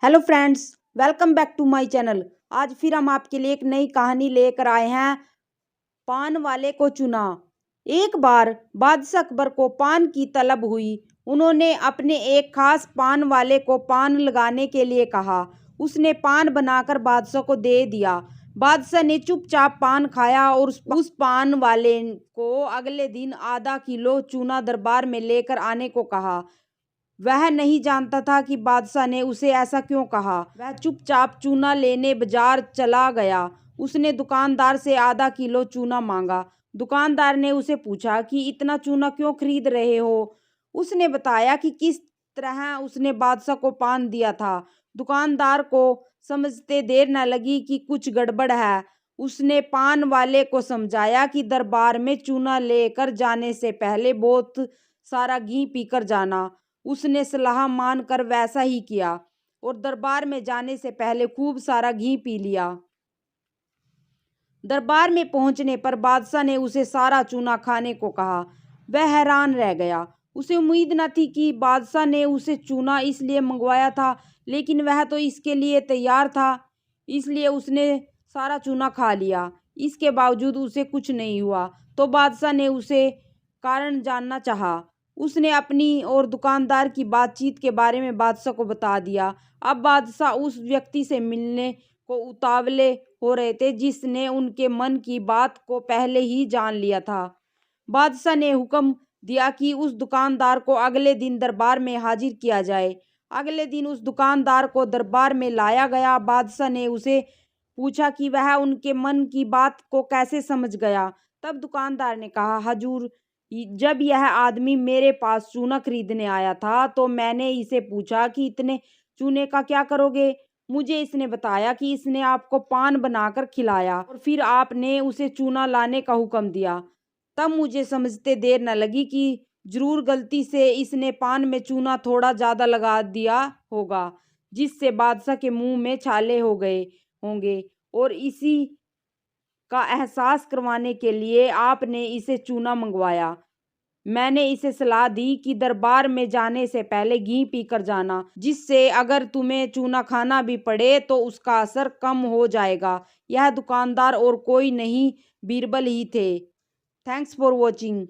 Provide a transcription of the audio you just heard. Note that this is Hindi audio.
Hello friends, welcome back to my channel. आज फिर हम आपके लिए एक नई कहानी लेकर आए हैं। पान वाले को चुना। एक बार बादशाह अकबर को पान की तलब हुई। उन्होंने अपने एक खास पान वाले को पान लगाने के लिए कहा। उसने पान बनाकर बादशाह को दे दिया। बादशाह ने चुपचाप पान खाया और उस पान वाले को अगले दिन आधा किलो चूना दरबार में लेकर आने को कहा। वह नहीं जानता था कि बादशाह ने उसे ऐसा क्यों कहा। वह चुपचाप चूना लेने बाजार चला गया। उसने दुकानदार से आधा किलो चूना मांगा। दुकानदार ने उसे पूछा कि इतना चूना क्यों खरीद रहे हो। उसने बताया कि किस तरह उसने बादशाह को पान दिया था। दुकानदार को समझते देर न लगी कि कुछ गड़बड़ है। उसने पान वाले को समझाया कि दरबार में चूना लेकर जाने से पहले बहुत सारा घी पीकर जाना। उसने सलाह मानकर वैसा ही किया और दरबार में जाने से पहले खूब सारा घी पी लिया। दरबार में पहुंचने पर बादशाह ने उसे सारा चूना खाने को कहा। वह हैरान रह गया। उसे उम्मीद न थी कि बादशाह ने उसे चूना इसलिए मंगवाया था, लेकिन वह तो इसके लिए तैयार था, इसलिए उसने सारा चूना खा लिया। इसके बावजूद उसे कुछ नहीं हुआ तो बादशाह ने उसे कारण जानना चाहा। उसने अपनी और दुकानदार की बातचीत के बारे में बादशाह को बता दिया। अब बादशाह उस व्यक्ति से मिलने को उतावले हो रहे थे जिसने उनके मन की बात को पहले ही जान लिया था। बादशाह ने हुक्म दिया कि उस दुकानदार को अगले दिन दरबार में हाजिर किया जाए। अगले दिन उस दुकानदार को दरबार में लाया गया। बादशाह ने उसे पूछा कि वह उनके मन की बात को कैसे समझ गया। तब दुकानदार ने कहा, हजूर, जब यह आदमी मेरे पास चूना खरीदने आया था तो मैंने इसे पूछा कि इतने चूने का क्या करोगे। मुझे इसने बताया कि इसने आपको पान बनाकर खिलाया और फिर आपने उसे चूना लाने का हुक्म दिया। तब मुझे समझते देर न लगी कि जरूर गलती से इसने पान में चूना थोड़ा ज़्यादा लगा दिया होगा, जिससे बादशाह के मुंह में छाले हो गए होंगे, और इसी का एहसास करवाने के लिए आपने इसे चूना मंगवाया। मैंने इसे सलाह दी कि दरबार में जाने से पहले घी पीकर जाना, जिससे अगर तुम्हें चूना खाना भी पड़े तो उसका असर कम हो जाएगा। यह दुकानदार और कोई नहीं, बीरबल ही थे। Thanks for watching.